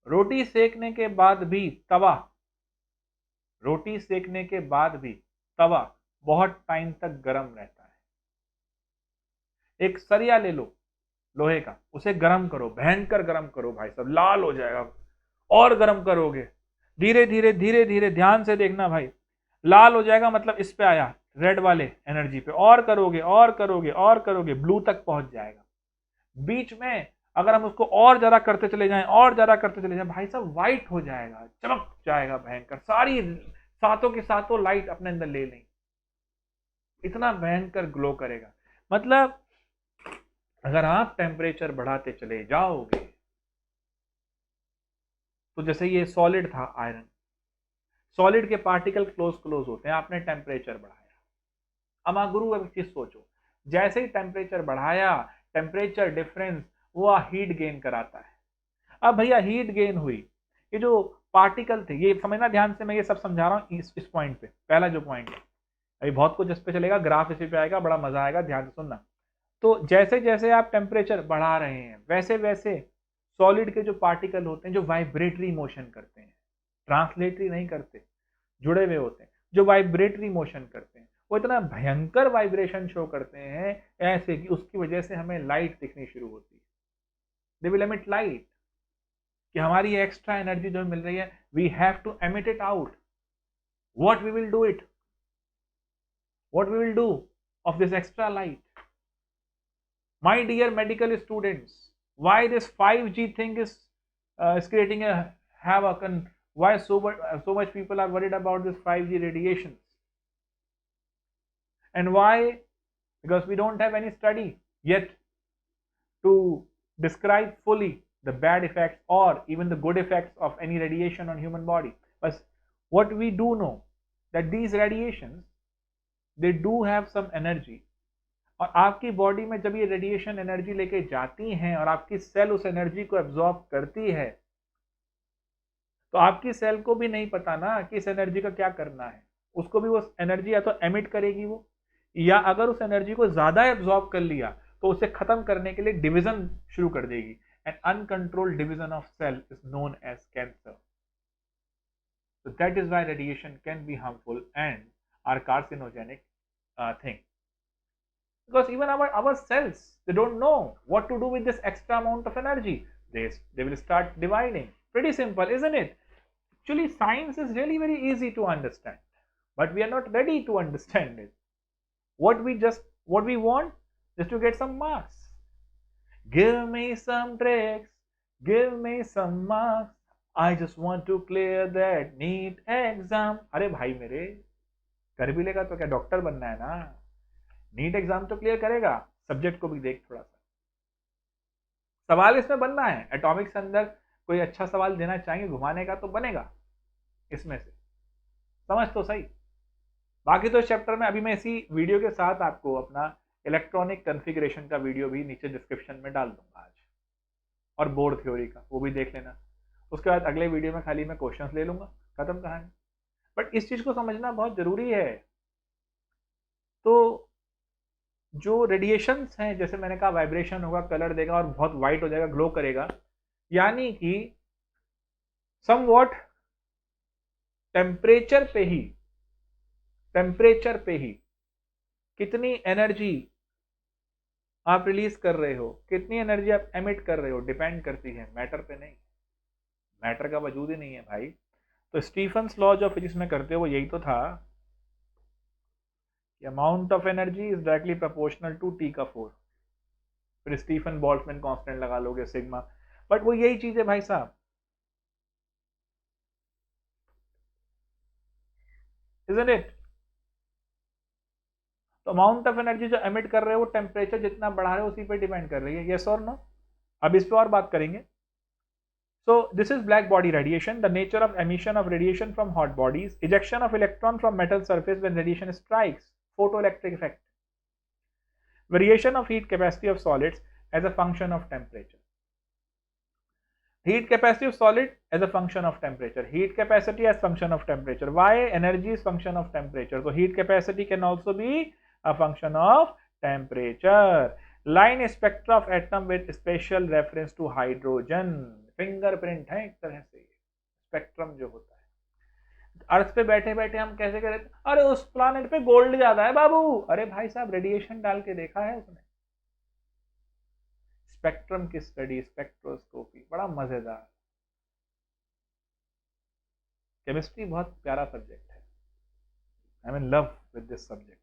रोटी सेकने के बाद भी तवा, रोटी सेकने के बाद भी तवा बहुत टाइम तक गर्म रहता है। एक सरिया ले लो लोहे का, उसे गर्म करो, भयंकर गर्म करो भाई साहब, लाल हो जाएगा। और गर्म करोगे, धीरे धीरे धीरे धीरे, ध्यान से देखना भाई, लाल हो जाएगा, मतलब इस पे आया रेड वाले एनर्जी पे, और करोगे और करोगे और करोगे, ब्लू तक पहुंच जाएगा। बीच में अगर हम उसको और ज्यादा करते चले जाएं, और ज्यादा करते चले जाएं, भाई साहब व्हाइट हो जाएगा, चमक जाएगा भयंकर, सारी सातों की सातों लाइट अपने अंदर ले लेंगे, इतना भयंकर ग्लो करेगा। मतलब अगर आप टेम्परेचर बढ़ाते चले जाओगे, तो जैसे ये सॉलिड था आयरन, सॉलिड के पार्टिकल क्लोज क्लोज होते हैं, आपने टेम्परेचर बढ़ाया। अब गुरु अब चीज सोचो, जैसे ही टेम्परेचर बढ़ाया, टेम्परेचर डिफरेंस वो हीट गेन कराता है। अब भैया हीट गेन हुई, ये जो पार्टिकल थे, ये समझना ध्यान से, मैं ये सब समझा रहा हूं इस पॉइंट पे। पहला जो पॉइंट है, अभी बहुत कुछ इस पे चलेगा, ग्राफ इसी पे आएगा, बड़ा मजा आएगा, ध्यान से सुनना। तो जैसे जैसे आप टेम्परेचर बढ़ा रहे हैं वैसे वैसे सॉलिड के जो पार्टिकल होते हैं जो वाइब्रेटरी मोशन करते हैं, ट्रांसलेटरी नहीं करते, जुड़े हुए होते हैं, जो वाइब्रेटरी मोशन करते हैं, वो इतना भयंकर वाइब्रेशन शो करते हैं ऐसे कि उसकी वजह से हमें लाइट दिखनी शुरू होती है। दे विल एमिट लाइट, कि हमारी एक्स्ट्रा एनर्जी जो मिल रही है we have to emit it out. What we will do it, what we will do of this extra light? My dear medical students, why this 5G thing is creating a havoc, and why so much people are worried about this 5G radiations? And why? Because we don't have any study yet to describe fully the bad effects or even the good effects of any radiation on human body. But what we do know that these radiations, they do have some energy, और आपकी बॉडी में जब ये रेडिएशन एनर्जी लेके जाती हैं और आपकी सेल उस एनर्जी को एब्जॉर्ब करती है, तो आपकी सेल को भी नहीं पता ना कि इस एनर्जी का क्या करना है। उसको भी वो एनर्जी या तो एमिट करेगी वो, या अगर उस एनर्जी को ज्यादा एब्जॉर्ब कर लिया तो उसे खत्म करने के लिए डिवीजन शुरू कर देगी। And uncontrolled division of cell is known as cancer. So that is why radiation can be harmful and are carcinogenic thing. Because even our cells, they don't know what to do with this extra amount of energy. They will start dividing. Pretty simple, isn't it? Actually, science is really very easy to understand, but we are not ready to understand it. What we want just to get some marks. Give me some tricks, give me some marks. I just want to clear that NEET exam. अरे भाई मेरे, कर भी लेगा तो क्या डॉक्टर बनना है ना? नीट एग्जाम तो क्लियर करेगा। सब्जेक्ट को भी देख थोड़ा सा, सवाल इसमें बनना है। एटॉमिक्स के अंदर कोई अच्छा सवाल देना चाहेंगे घुमाने का तो बनेगा इसमें से, समझ तो सही। बाकी तो चैप्टर में अभी मैं इसी वीडियो के साथ आपको अपना इलेक्ट्रॉनिक कॉन्फ़िगरेशन का वीडियो भी नीचे डिस्क्रिप्शन में डाल दूंगा आज, और बोर्ड थ्योरी का वो भी देख लेना। उसके बाद अगले वीडियो में खाली मैं क्वेश्चंस ले लूंगा, खत्म कहानी। बट इस चीज को समझना बहुत जरूरी है। तो जो रेडिएशंस हैं, जैसे मैंने कहा वाइब्रेशन होगा, कलर देगा और बहुत वाइट हो जाएगा, ग्लो करेगा, यानी कि समवॉट टेम्परेचर पे ही कितनी एनर्जी आप रिलीज कर रहे हो, कितनी एनर्जी आप एमिट कर रहे हो, डिपेंड करती है मैटर पे नहीं। मैटर का वजूद ही नहीं है भाई। तो स्टीफन्स लॉ जो फिजिक्स में करते हो वो यही तो था, amount of energy is directly proportional to T का 4, फिर स्टीफन बोल्ट्जमैन कांस्टेंट लगा लोगे सिग्मा, बट वो यही चीज है भाई साहब, इजंट इट? तो अमाउंट ऑफ एनर्जी जो एमिट कर रहे हो वो टेम्परेचर जितना बढ़ा रहे हो उसी पे डिपेंड कर रही है, यस और नो? अब इस पर और बात करेंगे। So this is black body radiation, the nature of emission of radiation from hot bodies, ejection of electron from metal surface when radiation strikes, photoelectric effect, variation of heat capacity of solids as a function of temperature. Heat capacity of solid as a function of temperature, heat capacity as function of temperature. Why? Energy is function of temperature, so heat capacity can also be a function of temperature. Line spectra of atom with special reference to hydrogen, fingerprint है एक तरह से स्पेक्ट्रम जो होता है। अर्थ पे बैठे बैठे हम कैसे करें, अरे उस प्लानेट पे गोल्ड ज्यादा है बाबू, अरे भाई साहब रेडिएशन डाल के देखा है उसने। स्पेक्ट्रम की स्टडी, स्पेक्ट्रोस्कोपी, बड़ा मजेदार। केमिस्ट्री बहुत प्यारा सब्जेक्ट है, I am in love with this subject.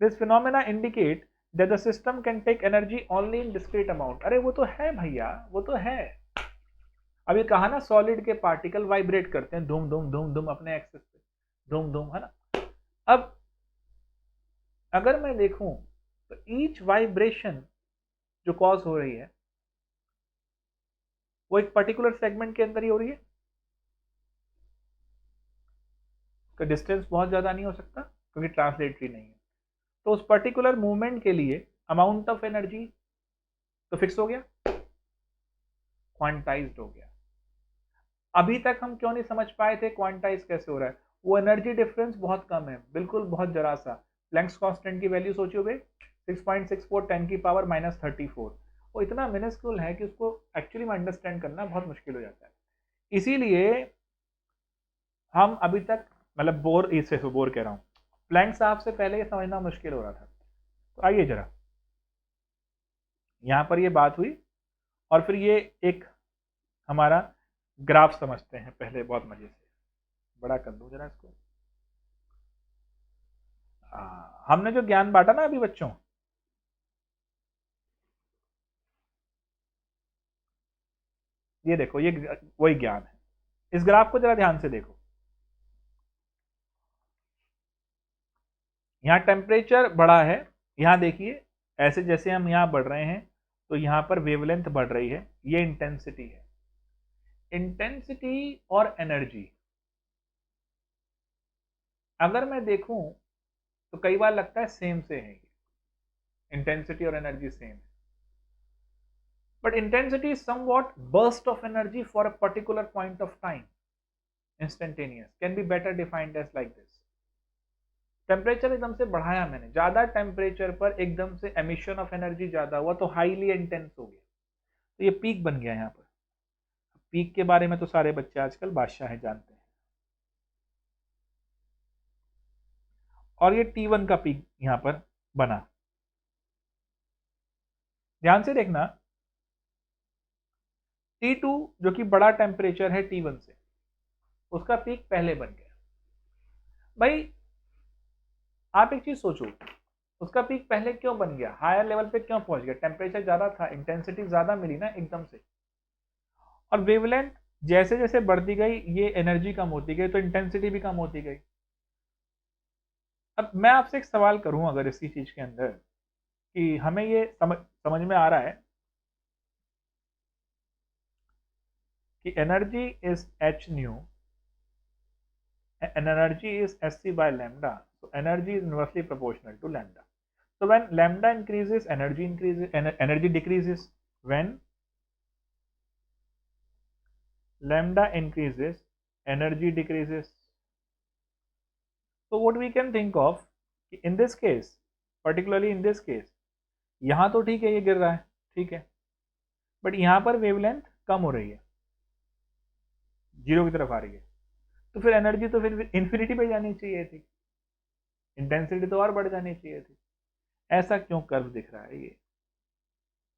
This phenomena indicate that the system can take energy only in discrete amount. अरे वो तो है भैया, वो तो है। अभी कहा ना सॉलिड के पार्टिकल वाइब्रेट करते हैं, धूम धूम धूम धूम अपने एक्सिस पे, धूम धूम, है ना? अब अगर मैं देखूं तो ईच वाइब्रेशन जो कॉज हो रही है वो एक पर्टिकुलर सेगमेंट के अंदर ही हो रही है, तो डिस्टेंस बहुत ज्यादा नहीं हो सकता क्योंकि ट्रांसलेटरी नहीं है। तो उस पर्टिकुलर मूवमेंट के लिए अमाउंट ऑफ एनर्जी तो फिक्स हो गया, क्वांटाइज्ड हो गया। अभी तक हम क्यों नहीं समझ पाए थे क्वांटाइज कैसे हो रहा है? वो एनर्जी डिफरेंस बहुत कम है, बिल्कुल बहुत जरा सा। प्लैंक्स कांस्टेंट की वैल्यू सोचियोगे 6.64 10 की पावर -34, वो इतना मिनिस्क्यूल है कि उसको एक्चुअली में अंडरस्टैंड करना बहुत मुश्किल हो जाता है। इसीलिए हम अभी तक मतलब बोर कह रहा हूँ, प्लैंक साहब से पहले ये समझना मुश्किल हो रहा था। तो आइए जरा, यहाँ पर ये बात हुई और फिर ये एक हमारा ग्राफ समझते हैं पहले बहुत मजे से। बड़ा कर दूं जरा इसको। हमने जो ज्ञान बांटा ना अभी बच्चों, ये देखो ये वही ज्ञान है। इस ग्राफ को जरा ध्यान से देखो। यहाँ टेम्परेचर बढ़ा है, यहाँ देखिए ऐसे जैसे हम यहाँ बढ़ रहे हैं तो यहाँ पर वेवलेंथ बढ़ रही है, ये इंटेंसिटी है। इंटेंसिटी और एनर्जी अगर मैं देखूं तो कई बार लगता है सेम से है, इंटेंसिटी और एनर्जी सेम है। But intensity is somewhat burst of energy for a particular point of time. Instantaneous can be better defined as like this. Temperature एकदम से बढ़ाया मैंने, ज्यादा टेम्परेचर पर एकदम से एमिशन ऑफ एनर्जी ज्यादा हुआ तो हाईली इंटेंस हो गया, तो ये पीक बन गया यहाँ पर। पीक के बारे में तो सारे बच्चे आजकल बादशाह हैं, जानते हैं। और ये T1 का पीक यहाँ पर बना। ध्यान से देखना, T2 जो कि बड़ा टेम्परेचर है T1 से, उसका पीक पहले बन गया। भाई आप एक चीज सोचो, उसका पीक पहले क्यों बन गया, हायर लेवल पे क्यों पहुंच गया? टेम्परेचर ज्यादा था, इंटेंसिटी ज्यादा मिली ना एकदम से। और वेवलेंथ जैसे जैसे बढ़ती गई ये एनर्जी कम होती गई तो इंटेंसिटी भी कम होती गई। अब मैं आपसे एक सवाल करूं अगर इसी चीज के अंदर कि हमें ये समझ में आ रहा है कि energy is H new and energy is sc by lambda, so energy is inversely proportional to lambda. So when lambda increases, energy increases, energy decreases. When lambda increases, energy decreases. So what we can think of in this case, particularly in this case, यहाँ तो ठीक है ये गिर रहा है, ठीक है, बट यहाँ पर वेवलेंथ कम हो रही है, जीरो की तरफ आ रही है, तो फिर एनर्जी तो फिर इन्फिनिटी पे जानी चाहिए थी, इंटेंसिटी तो और बढ़ जानी चाहिए थी। ऐसा क्यों कर्व दिख रहा है, ये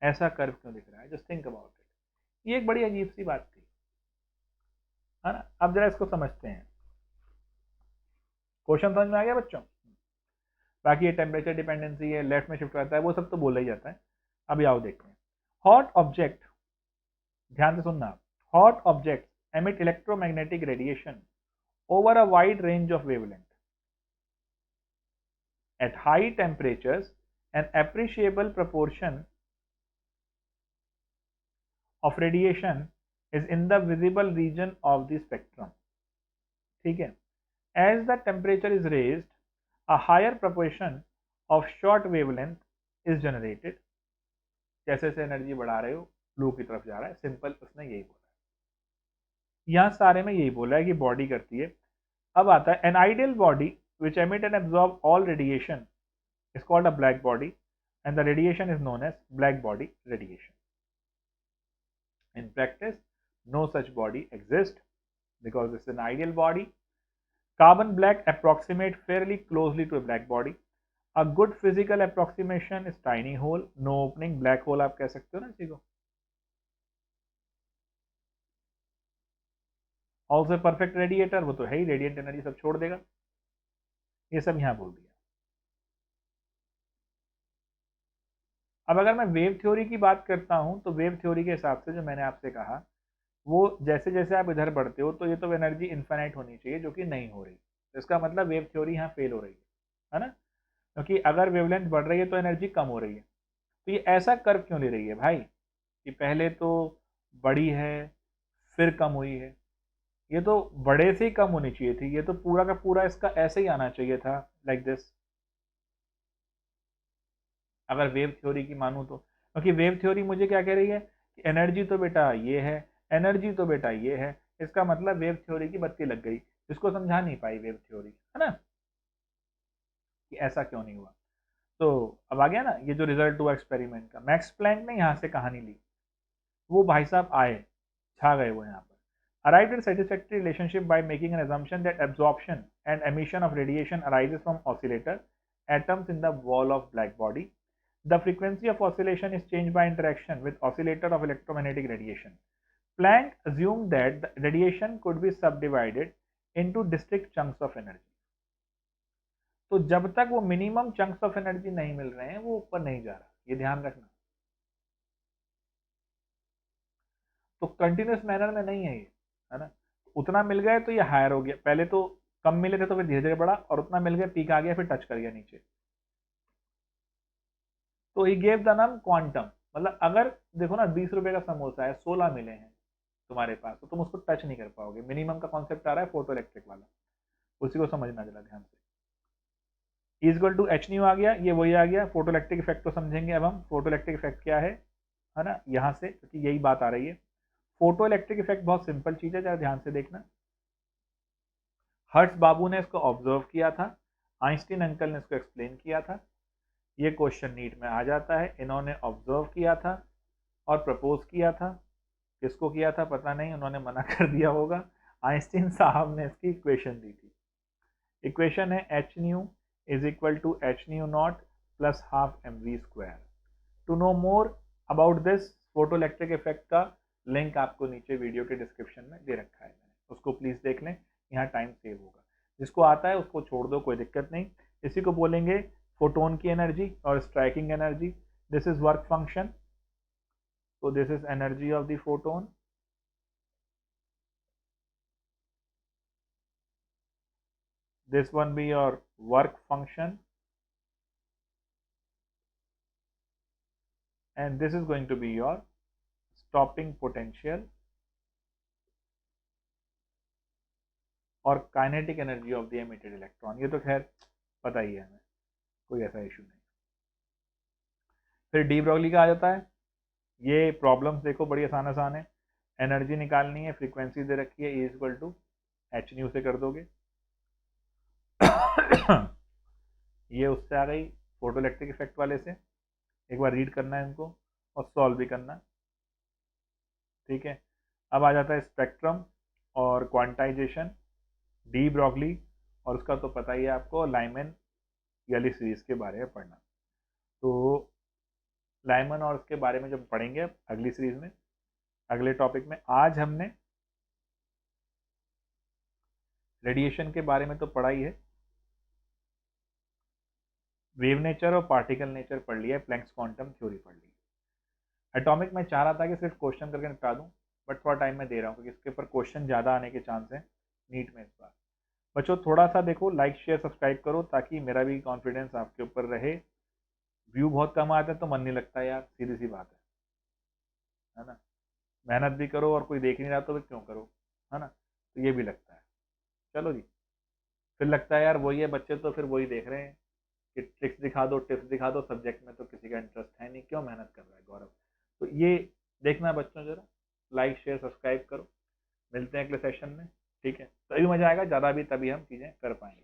ऐसा कर्व क्यों दिख रहा है? Just think about it. ये एक बड़ी अजीब सी बात थी, है ना। अब जरा इसको समझते हैं। क्वेश्चन समझ में आ गया बच्चों? बाकी ये टेम्परेचर डिपेंडेंसी है, लेफ्ट में शिफ्ट करता है, वो सब तो बोला ही जाता है। अभी आओ देखते हैं। हॉट ऑब्जेक्ट, ध्यान से सुनना, hot object emit electromagnetic radiation over a wide range of wavelength. At high temperatures, an appreciable proportion of radiation is in the visible region of the spectrum. ठीक है, as the temperature is raised, a higher proportion of short wavelength is generated. जैसे जैसे एनर्जी बढ़ा रहे हो ब्लू की तरफ जा रहा है, सिंपल उसने यही बोला है। यहाँ सारे में यही बोला है कि बॉडी करती है। अब आता है an ideal body which emit and absorb all radiation is called a black body and the radiation is known as black body radiation. In practice, no such body exists because it's an ideal body. Carbon black approximate fairly closely to a black body. A good physical approximation is tiny hole, no opening, black hole आप कह सकते हो ना इसी को। Also perfect radiator, वो तो है ही, रेडिएंट एनर्जी सब छोड़ देगा। ये सब यहाँ बोल दिया। अब अगर मैं वेव थ्योरी की बात करता हूं तो वेव थ्योरी के हिसाब से जो मैंने आपसे कहा, वो जैसे जैसे आप इधर बढ़ते हो तो ये तो एनर्जी इन्फिनाइट होनी चाहिए, जो कि नहीं हो रही। तो इसका मतलब वेव थ्योरी यहाँ फेल हो रही है ना, क्योंकि अगर वेवलेंथ बढ़ रही है तो एनर्जी कम हो रही है। तो ये ऐसा कर्व क्यों ले रही है भाई कि पहले तो बड़ी है फिर कम हुई है? ये तो बड़े से ही कम होनी चाहिए थी, ये तो पूरा का पूरा इसका ऐसे ही आना चाहिए था, लाइक दिस, अगर वेव थ्योरी की मानूं तो। क्योंकि वेव थ्योरी मुझे क्या कह रही है कि एनर्जी तो बेटा ये है, एनर्जी तो बेटा ये है, इसका मतलब वेव थ्योरी की बत्ती लग गई। इसको समझा नहीं पाई वेव थ्योरी, है ना, कि ऐसा क्यों नहीं हुआ। तो अब आ गया ना ये जो रिजल्ट हुआ एक्सपेरिमेंट का। मैक्स प्लैंक ने यहाँ से कहानी ली, वो भाई साहब आए, छा गए वो यहाँ पर। Arrived at satisfactory relationship by making an assumption that absorption and emission of radiation arises from oscillator atoms in the wall of black body. The frequency of oscillation is changed by interaction with oscillator of electromagnetic radiation. Planck assumed that the radiation could be subdivided into distinct chunks of energy. तो जब तक वो मिनिमम चंक्स ऑफ एनर्जी नहीं मिल रहे हैं वो ऊपर नहीं जा रहा, ये ध्यान रखना। तो कंटिन्यूस मैनर में नहीं है ये, है ना। उतना मिल गए तो ये हायर हो गया, पहले तो कम मिले थे तो फिर धीरे धीरे बढ़ा, और उतना मिल गया पीक आ गया फिर टच कर गया नीचे। तो ही गेव द नाम क्वांटम। मतलब अगर देखो ना 20 रुपए का समोसा है, 16 मिले हैं तुम्हारे पास, तो तुम उसको टच नहीं कर पाओगे। मिनिमम का कॉन्सेप्ट आ रहा है फोटो इलेक्ट्रिक वाला, उसी को समझना जरा ध्यान से। इजक्वल टू एच न्यू आ गया, ये वही आ गया। फोटो इलेक्ट्रिक इफेक्ट तो समझेंगे अब हम। फोटो इलेक्ट्रिक इफेक्ट क्या है ना, यहाँ से क्योंकि यही बात आ रही है। फोटो इलेक्ट्रिक इफेक्ट बहुत सिंपल चीज है, जरा ध्यान से देखना। हर्ट्स बाबू ने इसको ऑब्जर्व किया था, आइंस्टीन अंकल ने इसको एक्सप्लेन किया था। ये क्वेश्चन नीट में आ जाता है। इन्होंने ऑब्जर्व किया था और प्रपोज किया था। किसको किया था पता नहीं, उन्होंने मना कर दिया होगा। आइंस्टीन साहब ने इसकी इक्वेशन दी थी। इक्वेशन है H nu is equal to H nu not plus half M V square. To know more about this photo electric effect का लिंक आपको नीचे वीडियो के डिस्क्रिप्शन में दे रखा है मैंने, उसको प्लीज देख लें, यहाँ टाइम सेव होगा। जिसको आता है उसको छोड़ दो, कोई दिक्कत नहीं। इसी को बोलेंगे फोटोन की एनर्जी और striking energy. This is work function, so this is energy of the photon. This one be your work function, and this is going to be your stopping potential और kinetic energy of the emitted electron. ये तो खैर पता ही है हमें, कोई ऐसा इशू नहीं। फिर डी ब्रॉगली का आ जाता है। ये प्रॉब्लम्स देखो बड़ी आसान आसान है। एनर्जी निकालनी है, फ्रीक्वेंसी दे रखी है, E equal to H nu से कर दोगे। ये उससे आ गई फोटो इलेक्ट्रिक इफेक्ट वाले से। एक बार रीड करना है इनको और सॉल्व भी करना, ठीक है। अब आ जाता है स्पेक्ट्रम और क्वांटाइजेशन, डी ब्रॉगली, और उसका तो पता ही है आपको, लाइमन यली सीरीज के बारे में पढ़ना। तो लाइमन और उसके बारे में जब पढ़ेंगे अगली सीरीज में, अगले टॉपिक में। आज हमने रेडिएशन के बारे में तो पढ़ा ही है, वेव नेचर और पार्टिकल नेचर पढ़ लिया, प्लैंक्स क्वांटम थ्योरी पढ़ ली। एटॉमिक में चाह रहा था कि सिर्फ क्वेश्चन करके निपटा दूं, बट थोड़ा टाइम में दे रहा हूँ क्योंकि इसके ऊपर क्वेश्चन ज़्यादा आने के चांस हैं नीट में इस बार। बच्चों थोड़ा सा देखो, लाइक शेयर सब्सक्राइब करो ताकि मेरा भी कॉन्फिडेंस आपके ऊपर रहे। व्यू बहुत कम आते हैं तो मन नहीं लगता यार, सीधी सी बात है ना। मेहनत भी करो और कोई देख नहीं रहा तो क्यों करो, है ना। तो ये भी लगता है। चलो जी, फिर लगता है यार वही है, बच्चे तो फिर वही देख रहे हैं कि ट्रिक्स दिखा दो टिप्स दिखा दो, सब्जेक्ट में तो किसी का इंटरेस्ट है नहीं, क्यों मेहनत कर रहा है गौरव। तो ये देखना बच्चों, जरा लाइक शेयर सब्सक्राइब करो। मिलते हैं अगले सेशन में, ठीक है। तभी मजा आएगा ज़्यादा भी, तभी हम चीज़ें कर पाएंगे।